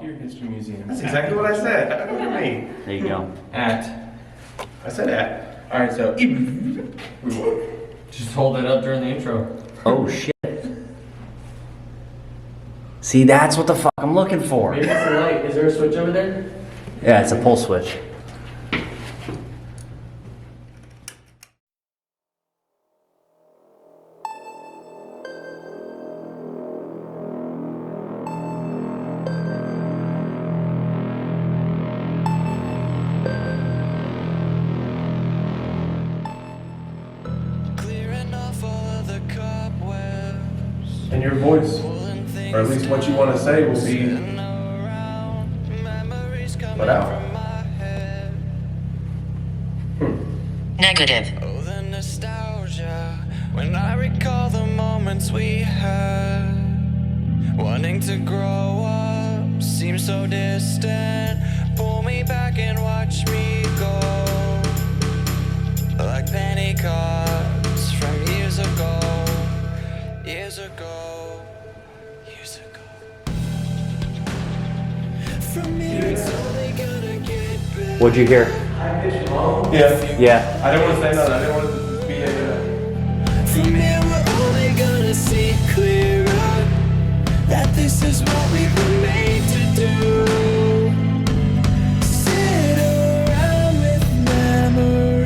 Your History Museum. That's exactly what I said. Look at me. There you go. I said at. Alright, so just hold that up during the intro. Oh shit. See, that's what the fuck I'm looking for. Maybe it's the light. Is there a switch over there? Yeah, it's a pull switch. And your voice, or at least what you want to say, will be put out. Negative. Oh, the nostalgia when I recall the moments we had. Wanting to grow up seems so distant. Pull me back and watch me go. Like penny cards from years ago. Years ago. Years ago. From here it's only gonna get better. What'd you hear? Yeah. Yeah. I didn't want to say nothing. I didn't want it to be a. From here we're only gonna see clearer that this is what we were made to do. Sit around with memories.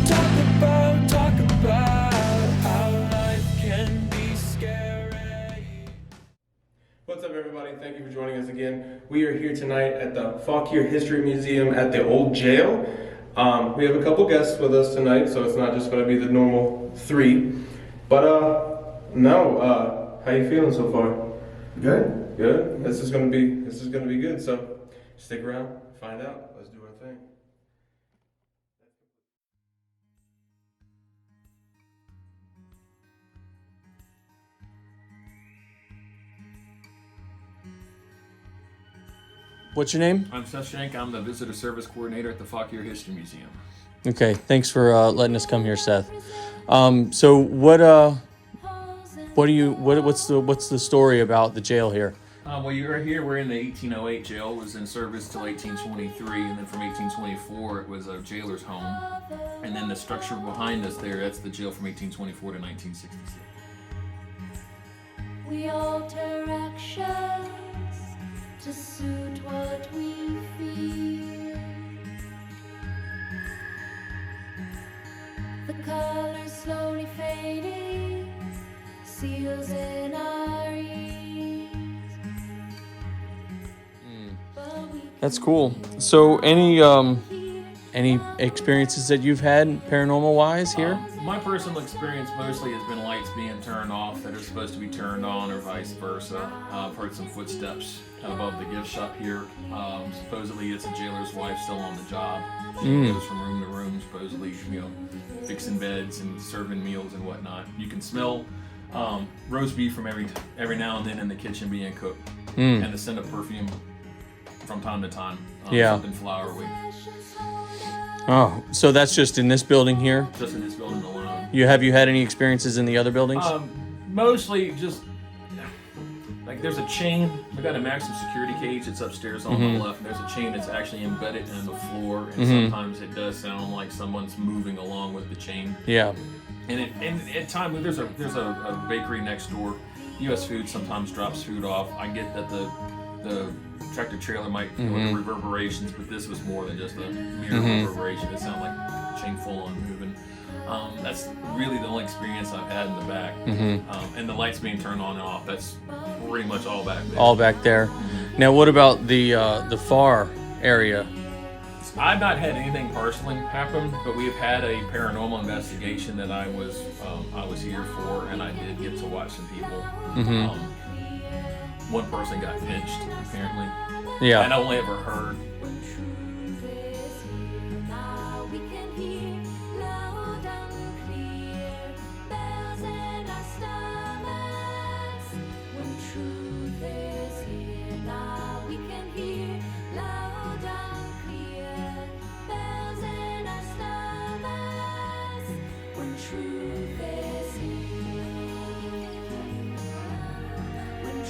Talk about how life can be scary. What's up, everybody? Thank you for joining us again. We are here tonight at the Fauquier History Museum at the old jail. We have a couple guests with us tonight, so it's not just going to be the normal three. But how you feeling so far? Good. Good. This is gonna be good. So stick around, find out. Let's do our thing. What's your name? I'm Seth Shank. I'm the Visitor Service Coordinator at the Fauquier History Museum. Okay, thanks for letting us come here, Seth. So what's the story about the jail here? Well, you're here. We're in the 1808 jail. It was in service till 1823, and then from 1824 it was a jailer's home. And then the structure behind us there, that's the jail from 1824 to 1966. We alter actions to suit what we feel. The colors slowly fading, seals in our ears. That's cool. So any experiences that you've had paranormal wise here? My personal experience mostly has been lights being turned off that are supposed to be turned on, or vice versa. I've heard some footsteps above the gift shop here. Supposedly it's a jailer's wife still on the job. She goes from room to room, supposedly, fixing beds and serving meals and whatnot. You can smell roast beef from every now and then in the kitchen being cooked, and the scent of perfume from time to time. Something flowery. Oh, so that's just in this building here? Just in this building alone. Have you had any experiences in the other buildings? Mostly just like there's a chain. We got a maximum security cage. It's upstairs on the left. There's a chain that's actually embedded in the floor, and sometimes it does sound like someone's moving along with the chain. Yeah. And at times there's a bakery next door. U.S. Food sometimes drops food off. I get that the tractor trailer might with the reverberations, but this was more than just a mere reverberation. It sounded like chain full on moving. That's really the only experience I've had in the back. And the lights being turned on and off, that's pretty much all back there. All back there. Now what about the far area? I've not had anything personally happen, but we've had a paranormal investigation that I was here for, and I did get to watch some people. One person got pinched, apparently. Yeah. And I only ever heard.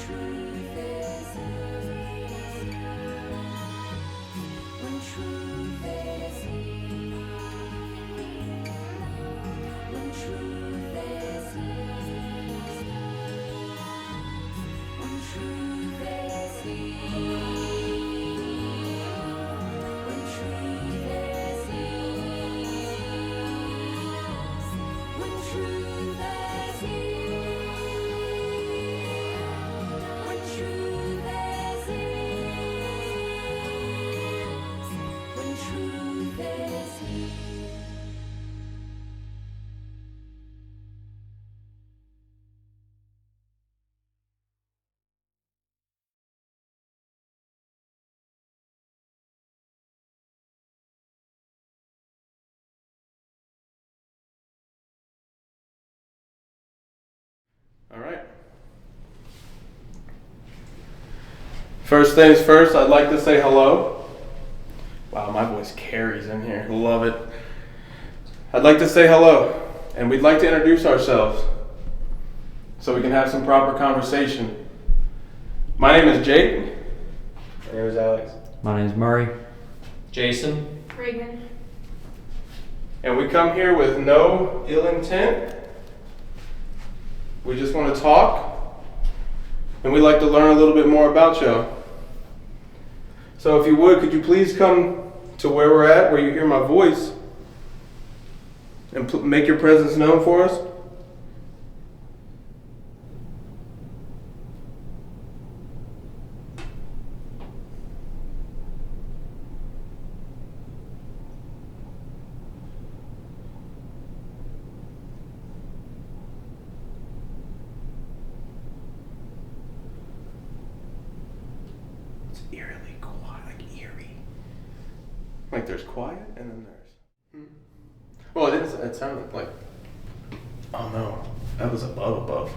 Truth All right. First things first, I'd like to say hello. Wow, my voice carries in here. Love it. I'd like to say hello, and we'd like to introduce ourselves so we can have some proper conversation. My name is Jake. My name is Alex. My name's Murray. Jason. Reagan. And we come here with no ill intent. We just want to talk, and we'd like to learn a little bit more about y'all. So if you would, could you please come to where we're at, where you hear my voice, and make your presence known for us? It's eerily quiet, like eerie. Like there's quiet and then there's... Well, it sounded like... Oh no, that was above.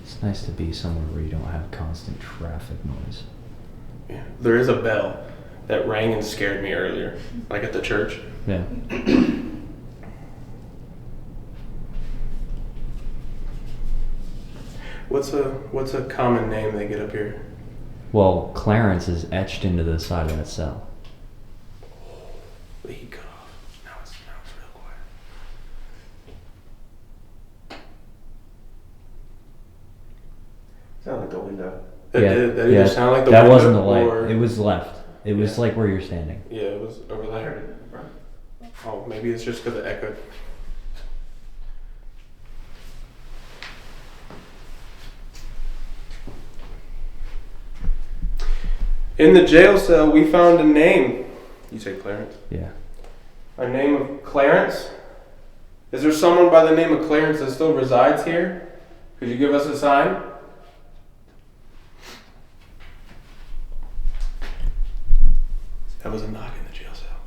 It's nice to be somewhere where you don't have constant traffic noise. Yeah, there is a bell that rang and scared me earlier, like at the church. Yeah. What's a common name they get up here? Well, Clarence is etched into the side of that cell. The heat cut off. Now it's real quiet. Sound like the window. That either sound like the that window wasn't the light. or... It was left. It was like where you're standing. Yeah, it was over there. Oh, maybe it's just because it echoed. In the jail cell, we found a name. You say Clarence? Yeah. A name of Clarence? Is there someone by the name of Clarence that still resides here? Could you give us a sign? That was a knock in the jail cell.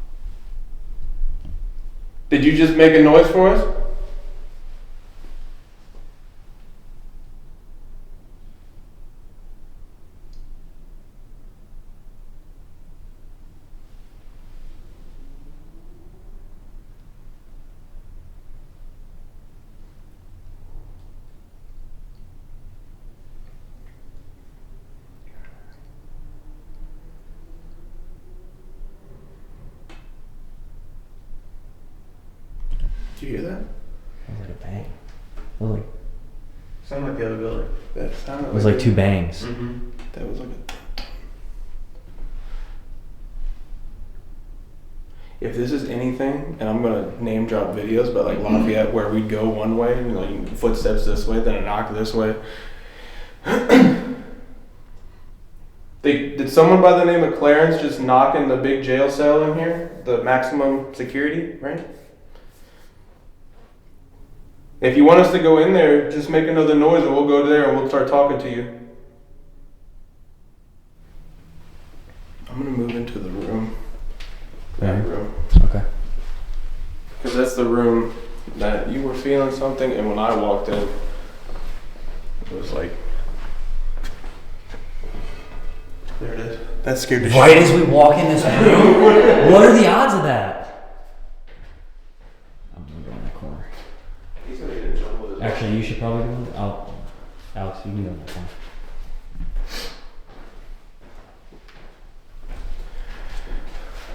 Did you just make a noise for us? Did you hear that? It was like a bang. It was like, Sounded like the other building. That sounded it was like two bangs. Mm-hmm. That was like a... If this is anything, and I'm gonna name drop videos, but like Lafayette, where we'd go one way, and like footsteps this way, then a knock this way. Did someone by the name of Clarence just knock in the big jail cell in here? The maximum security, right? If you want us to go in there, just make another noise and we'll go there and we'll start talking to you. I'm gonna move into the room. That room. Okay. Because that's the room that you were feeling something, and when I walked in, it was like... There it is. That scared the shit. Right as we walk in this room? What are the odds of that? I'm gonna go in that corner. He's gonna get in trouble with his... Actually, you should probably go in. Alex, you can go in that corner.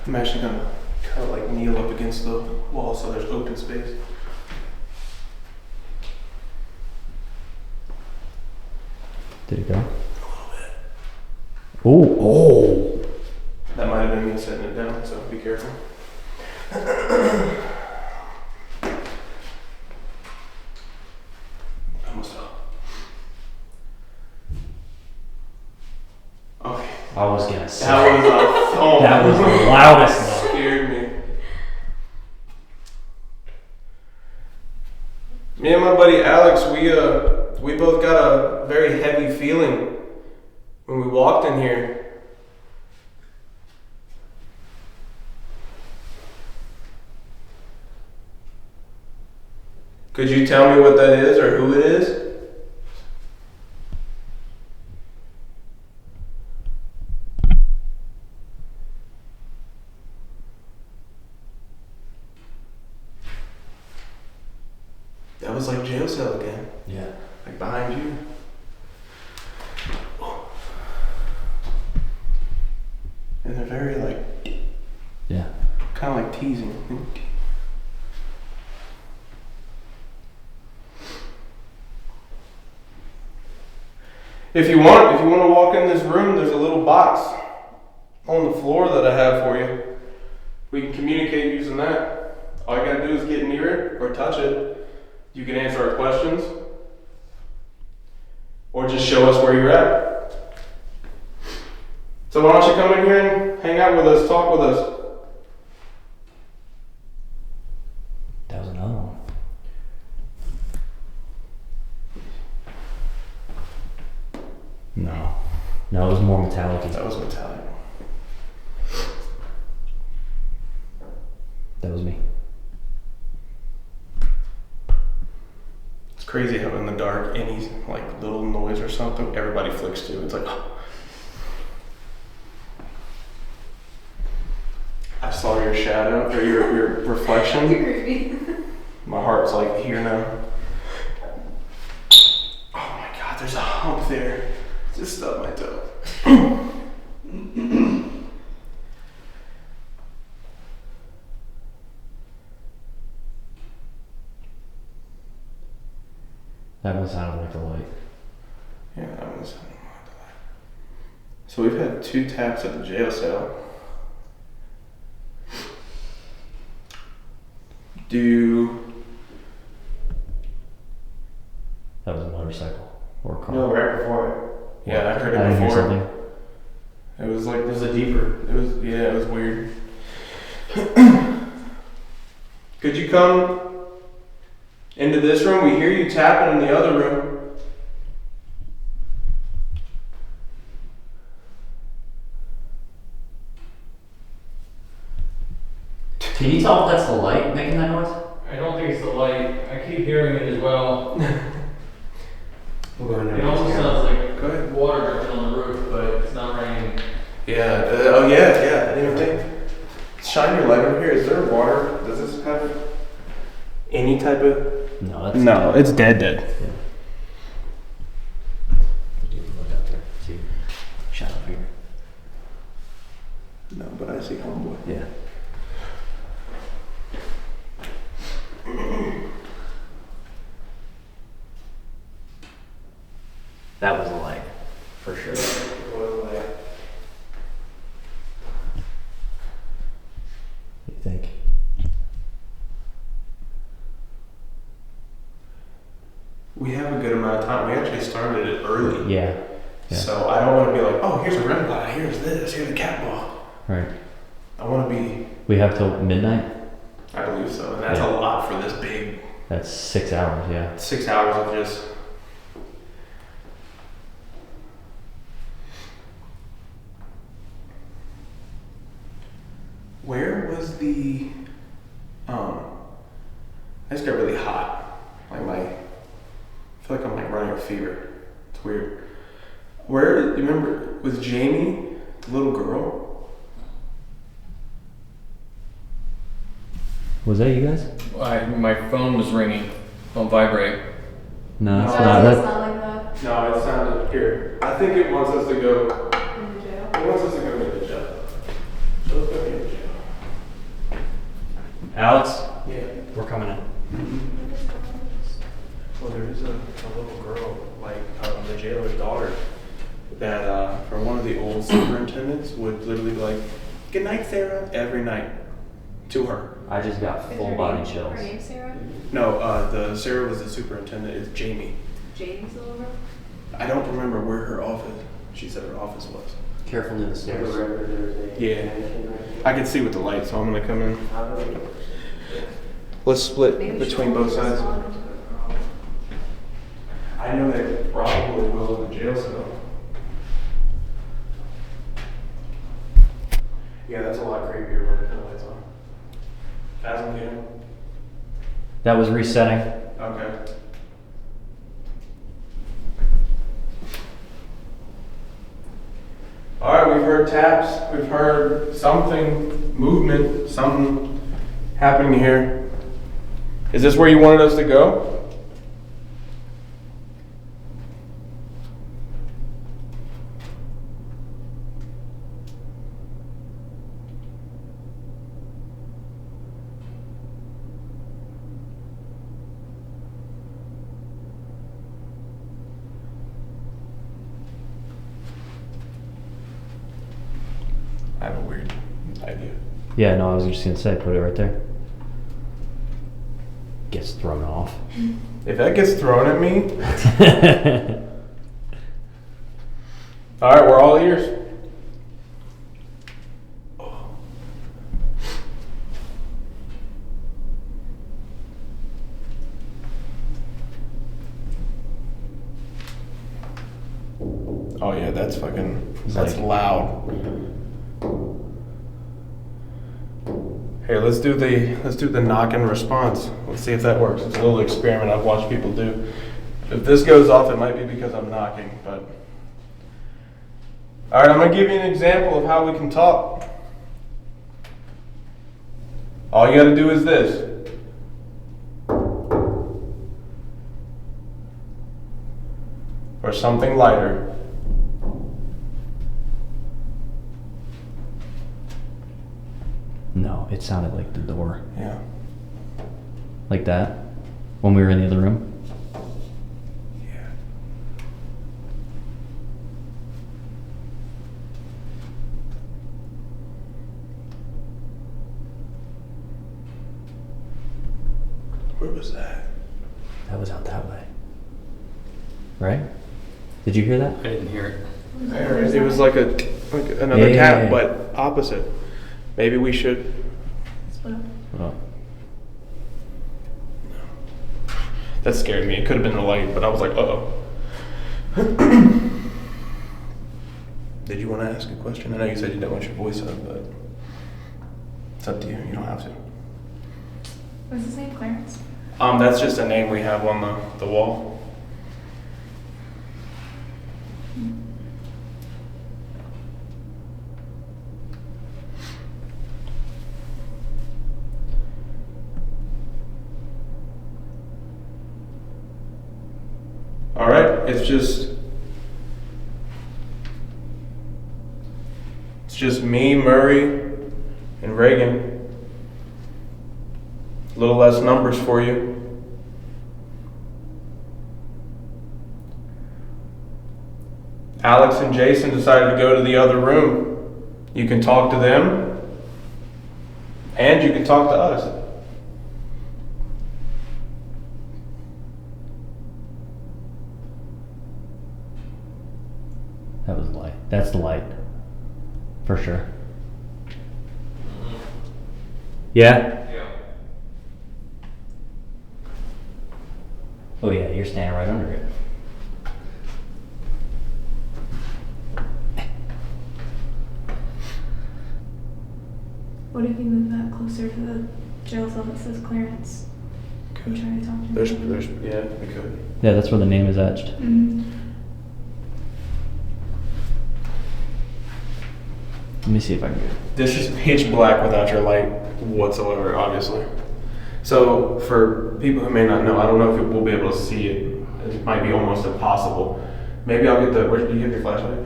I'm actually gonna kind of like kneel up against the wall so there's open space. Did it go? Oh. That might have been me setting it down, so be careful. Almost up. Okay. I was gonna say. That was a thump. That was the loudest That scared me. Me and my buddy Alex, we both got a very heavy feeling when we walked in here. Could you tell me what that is or who it is? That was like jail cell again. Yeah. Like behind you. And they're very like, Yeah. kind of like teasing. If you want to walk in this room, there's a little box on the floor that I have for you. We can communicate using that. All you gotta do is get near it or touch it. You can answer our questions or just show us where you're at. So why don't you come in here and hang out with us, talk with us. That was another one. No. No, it was more metallic. That was metallic. That was me. It's crazy how in the dark, any like little noise or something, everybody flicks to. It's like, oh. I saw your shadow or your reflection. You're creepy. My heart's like here now. Oh my God, there's a hump there. Just stubbed my toe. That one sounded like a light. Yeah, that was. So we've had 2 taps at the jail cell. That was a motorcycle or a car. No, right before it. Yeah, I heard I it didn't hear before. something. It was like, it was a deeper. It was weird. Could you come into this room? We hear you tapping in the other room. Can you tell if that's the light making that noise? I don't think it's the light. I keep hearing it as well. We'll go in there. It almost sounds like Go ahead. water dripping on the roof, but it's not raining. Yeah. Oh yeah. I didn't even think. Shine your light over here. Is there water? Does this have any type of? No, that's No, it's dead. Yeah. You can look up there. See, shut up here. No, but I see homeboy. Yeah. That was a light, for sure. You think? We have a good amount of time. We actually started it early. Yeah. Yeah. So I don't want to be like, oh, here's a red light, here's this, here's a cat ball. Right. I want to be, We have till midnight. I believe so, and that's Yeah. a lot for this big That's 6 hours. Yeah. 6 hours of just. Where was the? I just got really hot. Like I feel like I'm like running a fever. It's weird. Where you remember was Jamie, the little girl? Was that you guys? My phone was ringing on vibrate. No, it's No, not. It's That, not like that No, it sounded here. I think it wants us to go. in the jail. It wants us to go to the jail. So let's go to the jail. Alex, Yeah. we're coming in. Well, there is a little girl, like the jailer's daughter, that for one of the old superintendents would literally be like, "Good night, Sarah," every night to her. I just got Is full her body name- chills. Her name's Sarah? No, the Sarah was the superintendent. It's Jamie. Jamie's the little girl? I don't remember where her office. She said her office was. Careful near the stairs. Yeah, I can see with the light, so I'm gonna come in. Let's split Maybe between she'll both sides. respond. I know they probably will in the jail cell. Yeah, that's a lot creepier when the lights on. As I'm getting. That was resetting. Okay. heard taps. We've heard something, movement, something happening here. Is this where you wanted us to go? I have a weird idea. Yeah, no, I was just gonna say, put it right there. Gets thrown off. If that gets thrown at me, all right, we're all ears. Oh yeah, that's that's loud. Here, let's do the knock and response. Let's see if that works. It's a little experiment I've watched people do. If this goes off, it might be because I'm knocking, but. All right, I'm gonna give you an example of how we can talk. All you gotta do is this. Or something lighter. No, it sounded like the door. Yeah. Like that? When we were in the other room? Yeah. Where was that? That was out that way. Right? Did you hear that? I didn't hear it. It was like another Yeah, tap, yeah, yeah. but opposite. Maybe we should. Split up. Oh. That scared me. It could have been the light, but I was like, uh-oh. Did you want to ask a question? I know you said you don't want your voice up, but it's up to you. You don't have to. What's his name? Clarence? That's just a name we have on the wall. All right, it's just me, Murray, and Reagan. A little less numbers for you. Alex and Jason decided to go to the other room. You can talk to them, and you can talk to us. That was the light. That's the light. For sure. Yeah? Yeah. Oh yeah, you're standing right under it. What if you move that closer to the jail cell that says Clarence? I'm trying to talk to him. There's, yeah, we could. Yeah, that's where the name is etched. Mhm. Let me see if I can get it. This is pitch black without your light whatsoever, obviously. So, for people who may not know, I don't know if we'll be able to see it. It might be almost impossible. Maybe I'll get where do you have your flashlight?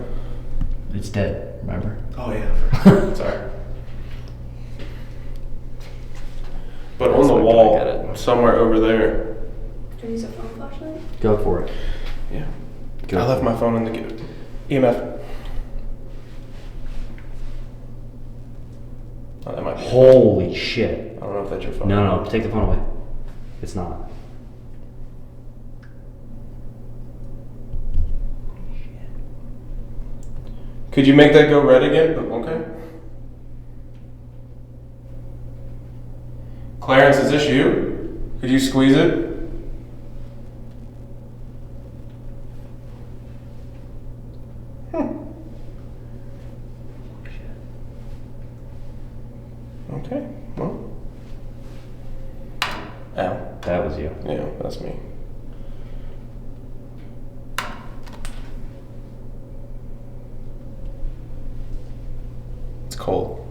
It's dead, remember? Oh, yeah. Sorry. But on the That's wall, what I got it. somewhere over there. Can you use a phone flashlight? Go for it. Yeah. Go. I left my phone in the EMF. Oh, that might be. Holy shit. I don't know if that's your phone. No, take the phone away. It's not. Could you make that go red again? Okay. Clarence, is this you? Could you squeeze it? Okay, well. Ow. That was you. Yeah, that's me. It's cold.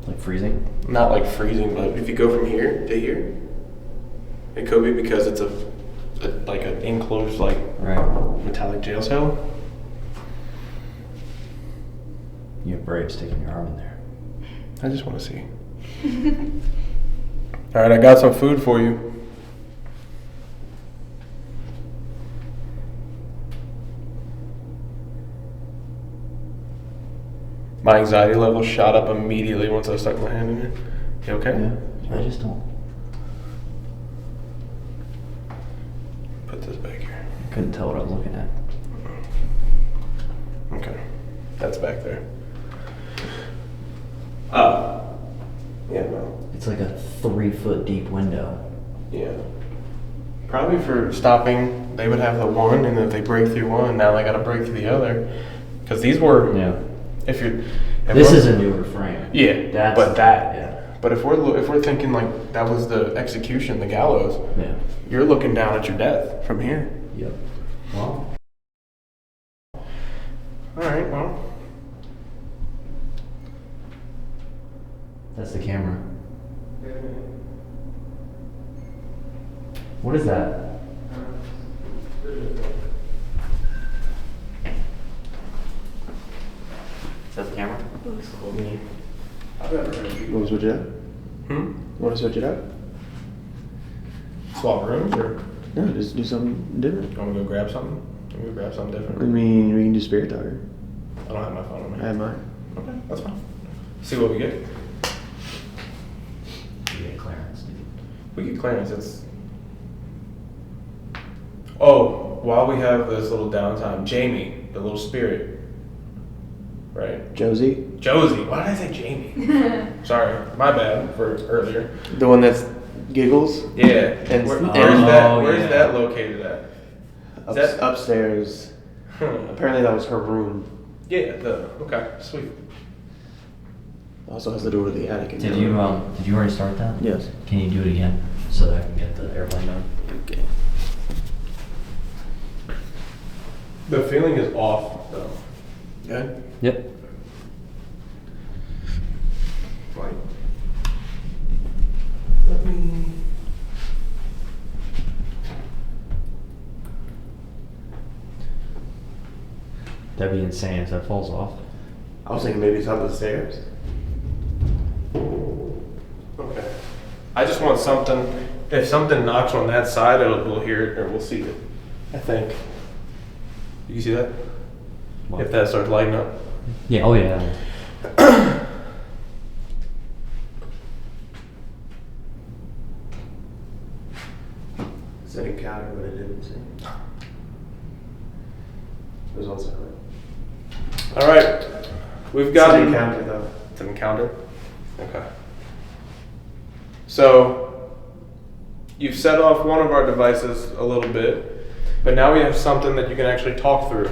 Like freezing? Not like freezing, but if you go from here to here, it could be because it's like an enclosed like Right. metallic jail cell. You have brave sticking your arm in there. I just want to see. All right, I got some food for you. My anxiety level shot up immediately once I stuck my hand in it. You okay? Yeah. I just don't. Put this back here. I couldn't tell what I was looking at. Okay. That's back there. Yeah, no. It's like a 3-foot deep window. Yeah. Probably for stopping, they would have the one, and if they break through one, now they got to break through the other. Because these were, Yeah. if you're. This is a newer frame. Yeah, That's, yeah. But if we're thinking like that was the execution, the gallows, Yeah. you're looking down at your death from here. Yep. Well. All right, well. That's the camera. What is that? Is that the camera? I've never heard of you. Want to switch it up? Want to switch it up? Swap rooms, or No, just do something different. you want me to go grab something? I'm gonna grab something I different. mean, we can do Spirit Talker. I don't have my phone on me. I have mine. Okay, that's fine. See what we get. You get clearance, dude. We get clearance. It's. Oh, while we have this little downtime, Jamie, the little spirit, right? Josie, Josie. Why did I say Jamie? Sorry, my bad for earlier. the one that's giggles. Yeah. And- Where's yeah. that located at? Is that Upstairs. Apparently that was her room. Yeah. Okay. Sweet. Also has the door to the attic. Did you already start that? Yes. Can you do it again so that I can get the airplane done? Okay. The feeling is off though. Good. Yep. Like. Let me. That'd be insane if that falls off. I was thinking maybe it's up the stairs. Okay. I just want something. If something knocks on that side, we'll hear it or we'll see it. I think. You see that? What? If that starts lighting up. Yeah. Oh yeah. It said encounter, but it didn't say. It was on silent. All right. We've got It's an encounter though. It's an encounter. Okay. So you've set off one of our devices a little bit, but now we have something that you can actually talk through.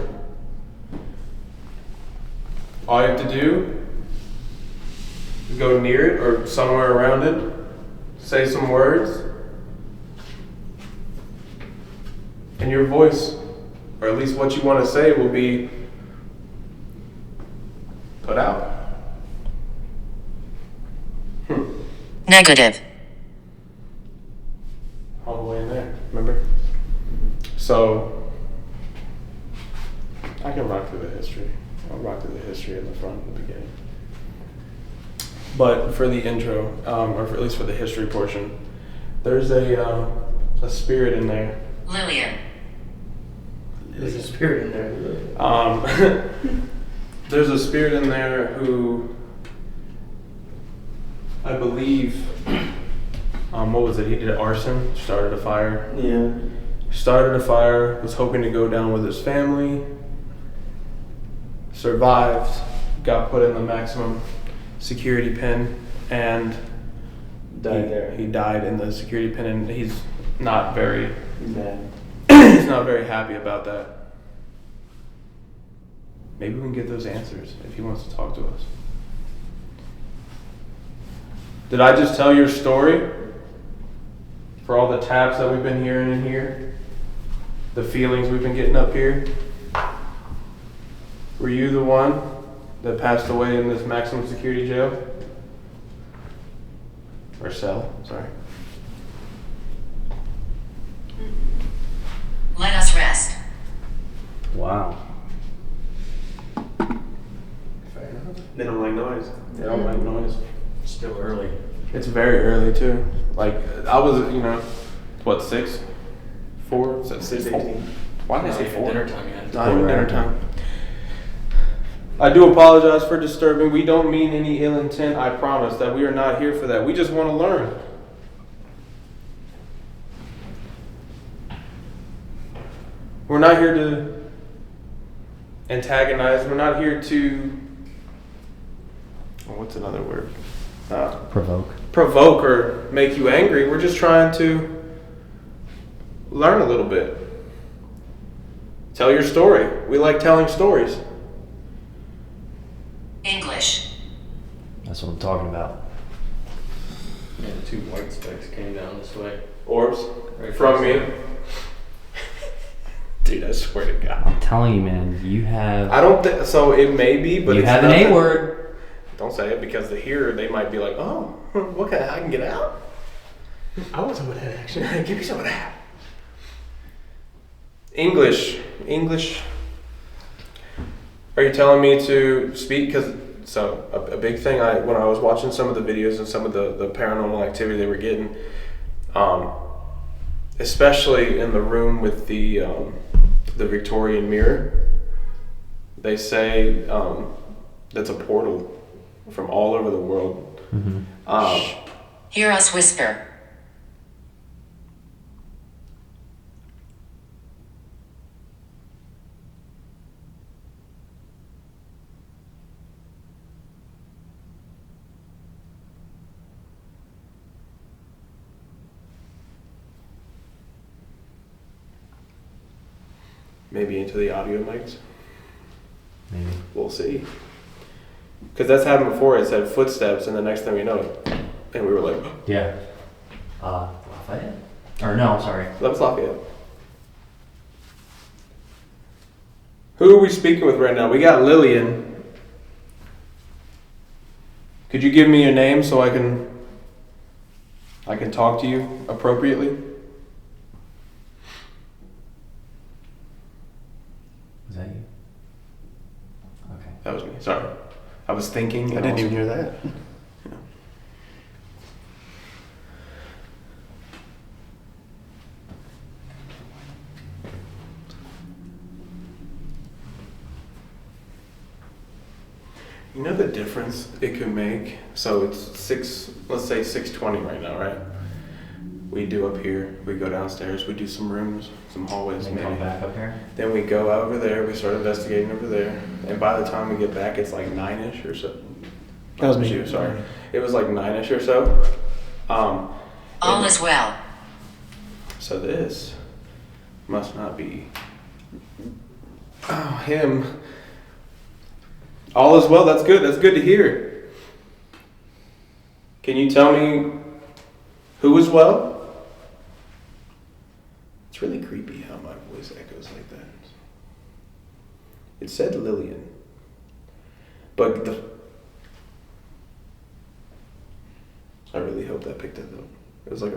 All you have to do is go near it or somewhere around it, say some words, and your voice, or at least what you want to say, will be put out. Negative. All the way in there, remember? So, I can rock through the history. I'll rock through the history in the front and the beginning. But for the intro, or at least for the history portion, there's a spirit in there. Lillian. There's a spirit in there. There's a spirit in there who, I believe, what was it? He did arson, started a fire. Yeah. Started a fire, was hoping to go down with his family, survived, got put in the maximum security pen, and Died there. He died in the security pen, and he's not very He's mad. he's not very happy about that. Maybe we can get those answers if he wants to talk to us. Did I just tell your story? For all the taps that we've been hearing in here? The feelings we've been getting up here? Were you the one that passed away in this maximum security jail. Or cell, sorry. Let us rest. Wow. Fair enough. They don't like noise. They don't like noise. Still early. It's very early too. Like I was, what 6, 4, 6, 18. Why did I say 4? Dinner time yet. Not even dinner time. I do apologize for disturbing. We don't mean any ill intent. I promise that we are not here for that. We just want to learn. We're not here to antagonize. We're not here to. What's another word? Provoke or make you angry. We're just trying to learn a little bit. Tell your story. We like telling stories. English. That's what I'm talking about. Yeah, the 2 white specks came down this way. Orbs Right from next me. Dude, I swear to God. I'm telling you, man. You have. I don't think so. It may be, but You it's have an nothing. A word. Don't say it because the hearer they might be like, "Oh, what can I can get out? I want some of that action. Give me some of that." English. Are you telling me to speak? Because a big thing. When I was watching some of the videos and some of the paranormal activity they were getting, especially in the room with the Victorian mirror, they say that's a portal from all over the world. Mm-hmm. Hear us whisper. Maybe into the audio mics. Maybe. We'll see. Because that's happened before. It said footsteps, and the next thing we know, and we were like, Yeah. Lafayette? Or no, sorry. that was Lafayette. Who are we speaking with right now? We got Lillian. Could you give me your name so I can talk to you appropriately? Was that you? Okay. That was me. Sorry. I was thinking. I didn't even hear that. You know the difference it could make? So it's let's say 6:20 right now, right? We do up here, we go downstairs, we do some rooms, some hallways, Then maybe. come back up here. Then we go over there, we start investigating over there, and by the time we get back, it's like 9-ish or so. That was me. You, sorry. It was like 9-ish or so. All and- is well. So this must not be. Oh, him. All is well. That's good. That's good to hear. Can you tell me who is well? It's really creepy how my voice echoes like that. It said Lillian, but I really hope that picked it up. It was like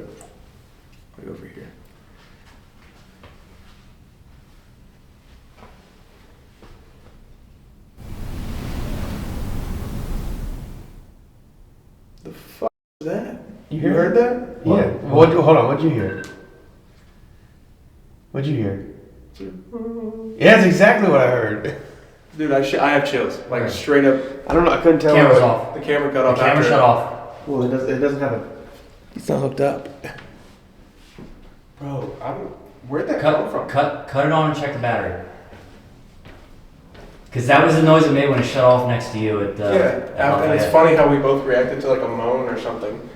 over here. The fuck is that? You heard that? Yeah. Hold on. What'd you hear? What'd you hear? Yeah, that's exactly what I heard. Dude, I have chills. Like straight up. I don't know. I couldn't tell. Camera's what- off. The camera cut The off. camera after shut it. off. Well, it doesn't have a. It's not hooked up. Bro, where'd that come from? Cut it on and check the battery. Because that was the noise it made when it shut off next to you at Yeah, at and it's Lafayette. funny how we both reacted to like a moan or something.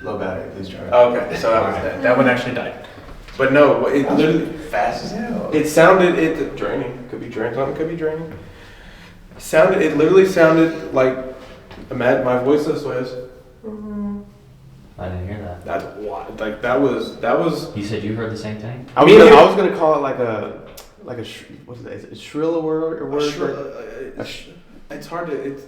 Low battery. Please try it. Okay, so that was that. That one actually died. But no, it literally Fast as hell. it sounded draining. Could be draining. Something could be draining. It literally sounded like my voice this way is. I didn't hear that. That's wild. Like that was. You said you heard the same thing? I was gonna call it like a like what is that? Is it shrill a word? It's hard to. It's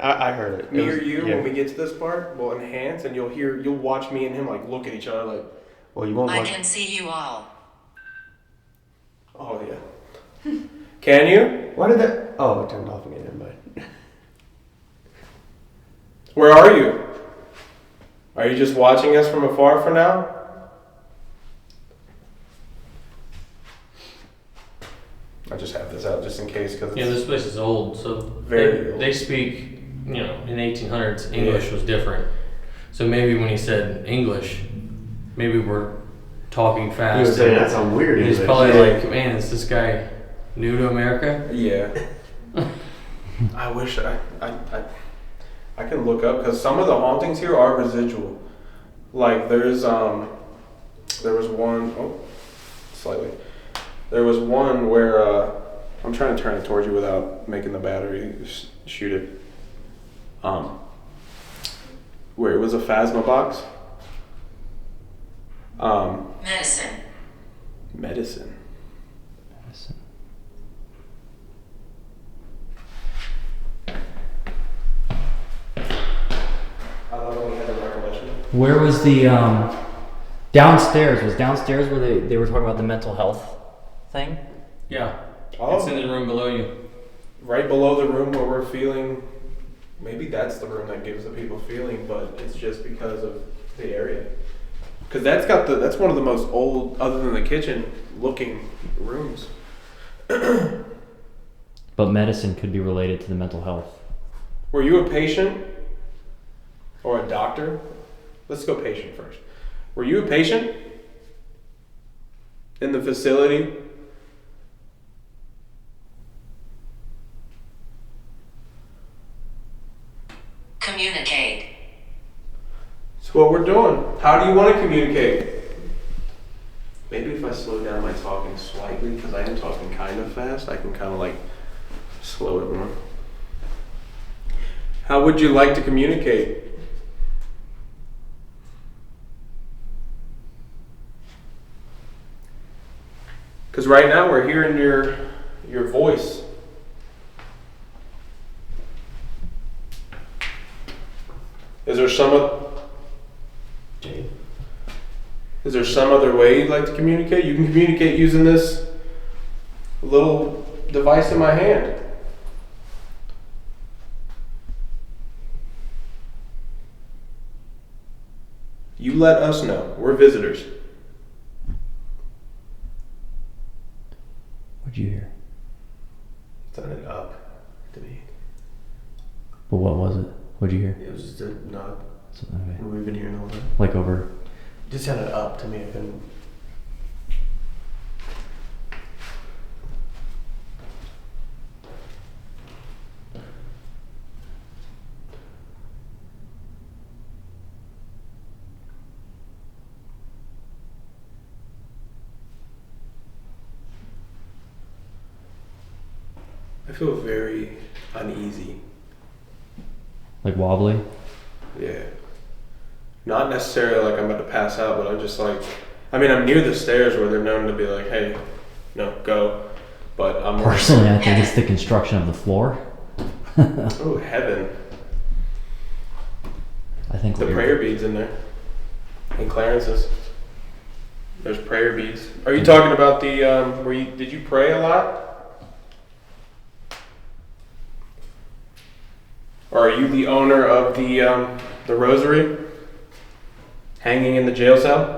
I heard it. me It or was- you yeah. when we get to this part. We'll enhance, and you'll watch me and him like look at each other like, Well, you won't I watch. can see you all. oh yeah. Can you? Why did that? Oh, it turned off again. Never mind. Where are you? Are you just watching us from afar for now? I just have this out just in case because Yeah, this place is old, so Very old. they speak, in 1800s, English was different. So maybe when he said English, maybe we're talking fast. He was saying that sounds weird. He's English. probably like, man, is this guy new to America? Yeah. I wish I can look up because some of the hauntings here are residual. Like there was one slightly. There was one where I'm trying to turn it towards you without making the battery shoot it. Where it was a phasma box. Medicine. Medicine. I love when we had the recollection. Where was the downstairs? Was downstairs where they were talking about the mental health thing? Yeah. Oh. It's in the room below you. Right below the room where we're feeling, maybe that's the room that gives the people feeling, but it's just because of the area. Because that's one of the most old, other than the kitchen, looking rooms. But medicine could be related to the mental health. Were you a patient or a doctor? Let's go patient first. Were you a patient in the facility? Communicate. That's what we're doing. How do you want to communicate? Maybe if I slow down my talking slightly, because I am talking kind of fast, I can kind of like slow it more. How would you like to communicate? Because right now we're hearing your voice. Is there some other way you'd like to communicate? You can communicate using this little device in my hand. You let us know. We're visitors. What'd you hear? Sounded up to me. But what was it? What'd you hear? It was just a knock. Okay. We've been hearing all that. Like over. It just sounded up to me. I couldn't. I feel very uneasy. Like wobbly? Yeah. Not necessarily like I'm about to pass out, but I'm just like, I'm near the stairs where they're known to be like, hey, no, go. But I'm Personally, I think it's the construction of the floor. Oh, heaven. I think The what you're- prayer beads in there. And Clarence's. There's prayer beads. Are you talking about the, did you pray a lot? Or are you the owner of the rosary hanging in the jail cell?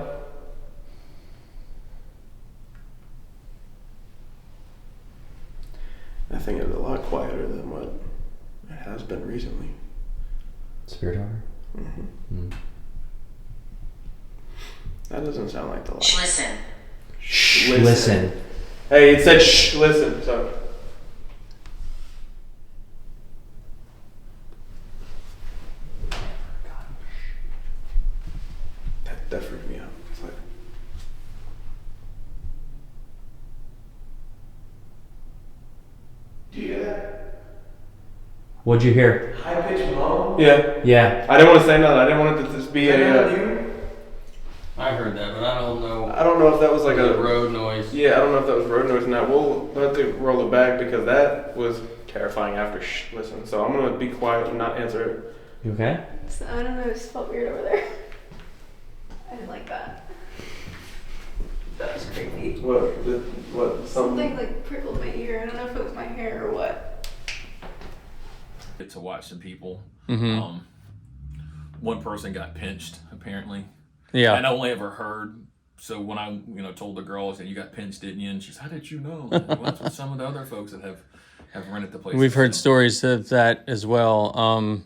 I think it's a lot quieter than what it has been recently. Spirit Hour? Mm-hmm. Mm. That doesn't sound like the light. Shh, listen. Shh, Listen. Hey, it said shh, listen. So. That freaked me out. It's like, do you hear that? What'd you hear? High pitched moan. Yeah. Yeah. I didn't want to say nothing. I didn't want it to just be Is that a. you? I heard that, but I don't know. I don't know if that was like The a road noise. Yeah, I don't know if that was road noise or not. We'll have to roll it back because that was terrifying after listen. So I'm gonna be quiet and not answer it. You okay? So, I don't know, it just felt weird over there. I didn't like that. That was creepy. What? Something like prickled my ear. I don't know if it was my hair or what. Get to watch some people. Mm-hmm. One person got pinched apparently. Yeah. And I only ever heard. So when I told the girls that you got pinched, didn't you? And she's, how did you know? Well, that's what some of the other folks that have rented the place. We've heard stories of that as well.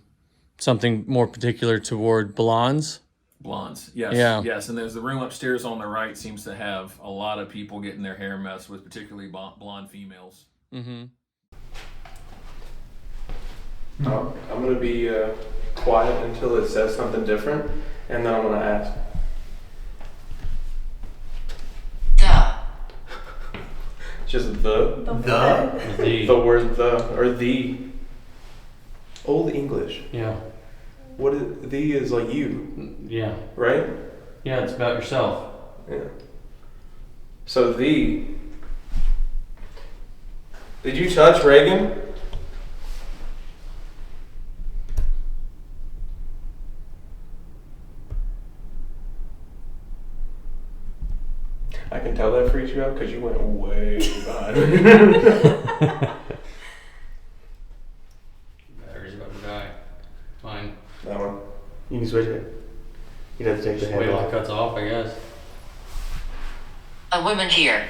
Something more particular toward blondes. Blondes, yes, Yeah. yes. And there's the room upstairs on the right seems to have a lot of people getting their hair messed with, particularly blonde females. Mm-hmm. I'm gonna be quiet until it says something different, and then I'm gonna ask. Just the word the or the. Old English. Yeah. What is the is like you, Yeah. right? Yeah, it's about yourself. Yeah. So the. Did you touch Reagan? I can tell that freaks you out because you went way behind. Battery's about to die. Fine. That one. You can switch it. You'd have to take the Just wait handle till it off. cuts off, I guess. A woman here.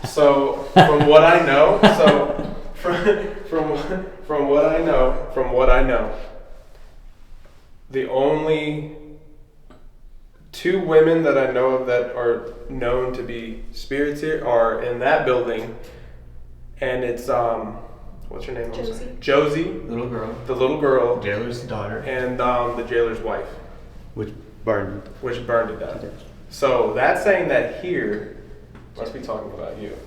So from what I know, from what I know, the only two women that I know of that are known to be spirits here are in that building, and it's what's her name? Josie. Josie, Little girl. the little girl, Jailer's daughter. and the jailer's wife, Which burned. which burned to death. So that's saying that here must be talking about you.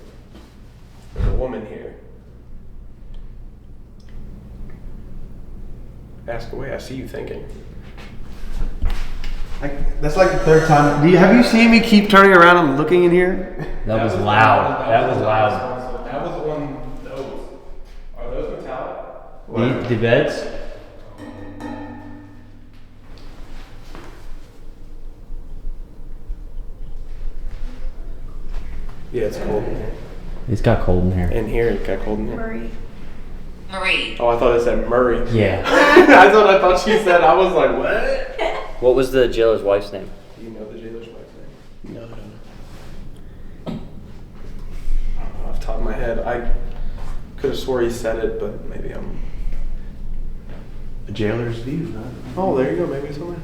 There's a woman here. Ask away. I see you thinking. That's like the third time. Have you seen me keep turning around and looking in here? That was loud. That was loud. That was the one. Those are those metallic? The beds? Yeah, it's cold in here. It's got cold in here. In here, it got cold in here. Murray. Marie. Oh, I thought it said Murray. Yeah. I thought she said. I was like, what? What was the jailer's wife's name? Do you know the jailer's wife's name? No, I don't know. I don't know off the top of my head. I could have swore he said it, but maybe I'm. A jailer's view, huh? Oh, there you go. Maybe it's on there.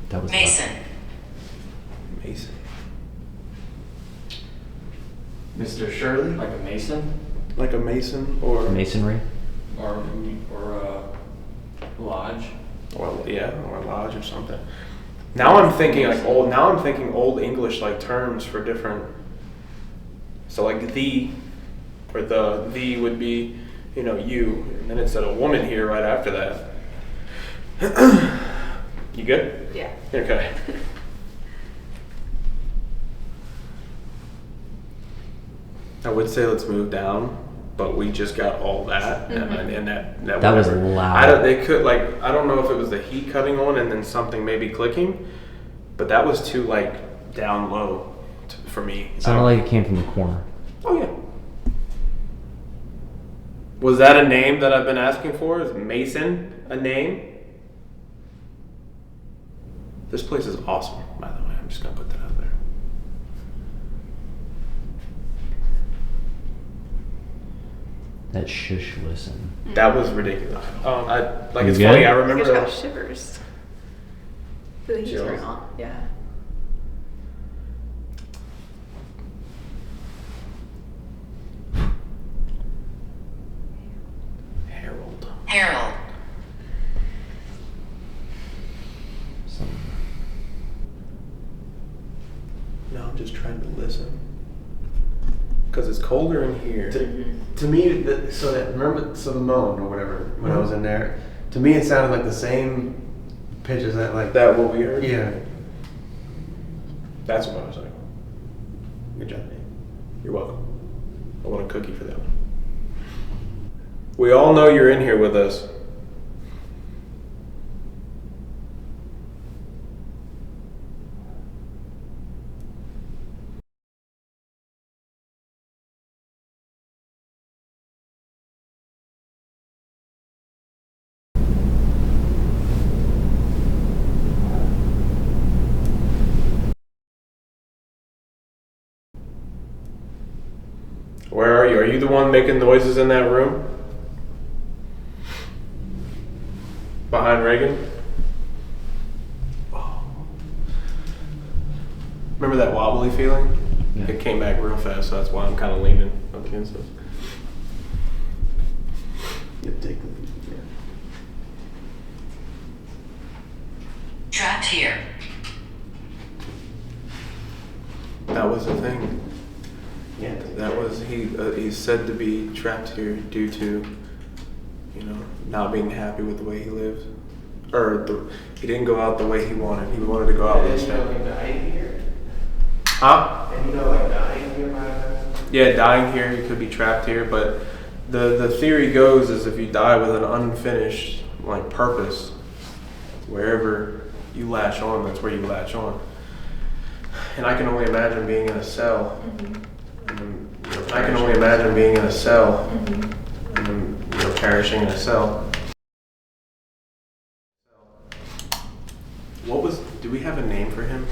That was Mason. Mason. Mr. Shirley? Like a mason? Like a mason or loud. Masonry? Or a lodge? or a lodge or something. Now I'm thinking like old. Now I'm thinking old English like terms for different. So like the, or the would be, you, and then it said a woman here right after that. You good? Yeah. Okay. I would say let's move down, but we just got all that, and that That was whatever. loud. They could I don't know if it was the heat cutting on and then something maybe clicking, but that was too down low for me. It sounded like it came from the corner. Oh yeah. Was that a name that I've been asking for? Is Mason a name? This place is awesome, by the way. I'm just gonna put that out there. That shush listen. That was ridiculous. It's You funny. good? I I remember. just got shivers. The heat's Chills? right on. Yeah. Harold. Harold. No, I'm just trying to listen. Because it's colder in here. To me, so the moan or whatever, when I was in there, To me, it sounded like the same pitch as that. Like That what we heard? Yeah. That's a motorcycle. Good job, Dave. You're welcome. I want a cookie for that one. We all know you're in here with us. Where are you? Are you the one making noises in that room? Behind Reagan? Oh. Remember that wobbly feeling? Yeah. It came back real fast, so that's why I'm kind of leaning up against this. You take the Trapped here. That was the thing. Yeah. That was he's said to be trapped here due to, not being happy with the way he lives, he didn't go out the way he wanted. He wanted to go out with his family. dying here? Huh? And dying here by that? Yeah, dying here. You could be trapped here, but the theory goes is if you die with an unfinished purpose, wherever you latch on, that's where you latch on. And I can only imagine being in a cell. I can only imagine being in a cell and perishing in a cell. Do we have a name for him?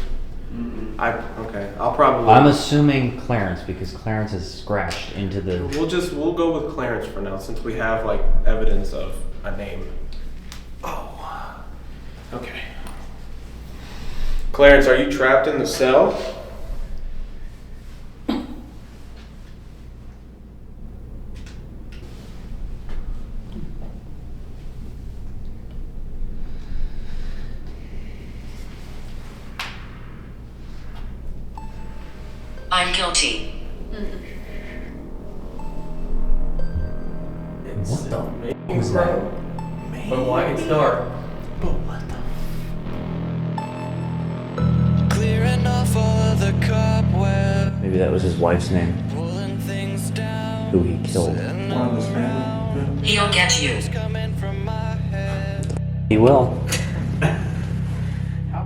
I'll probably. I'm assuming Clarence because Clarence is scratched into the. We'll go with Clarence for now since we have evidence of a name. Oh. Okay. Clarence, are you trapped in the cell? I'm guilty. What the f was that? But why it's dark? Clearing off all of the cobwebs, Maybe that was his wife's name, pulling things down. who he killed. One of his family. He'll get you. Coming from my head. He will.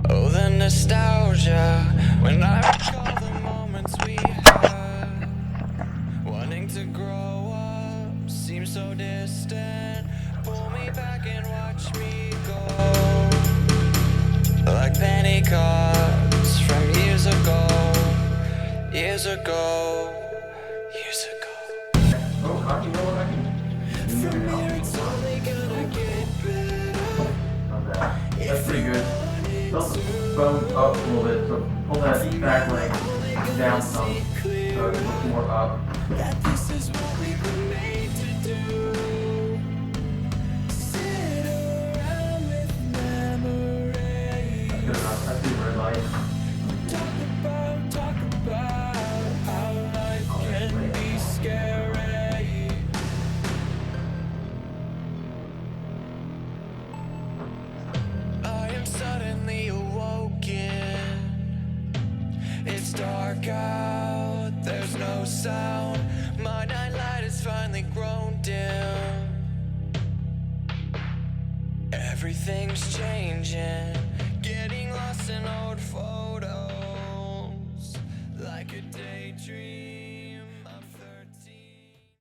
Oh, the nostalgia when I recall the moments we had. Wanting to grow up seems so distant. Pull me back and watch me go. Like penny cards from years ago. Years ago. Years ago. Oh, you know what I can. From here it's only gonna get better. That's pretty good. Tilt the bone up a little bit, so pull that back leg down some, so it looks more up. That this is what we were made to do. Sit around with memories. That's good enough. That's the red light. Talk about how life can be scary. I am suddenly awoken. It's dark out, there's no sound. My nightlight has finally grown dim. Everything's changing, getting lost in old photos, like a daydream.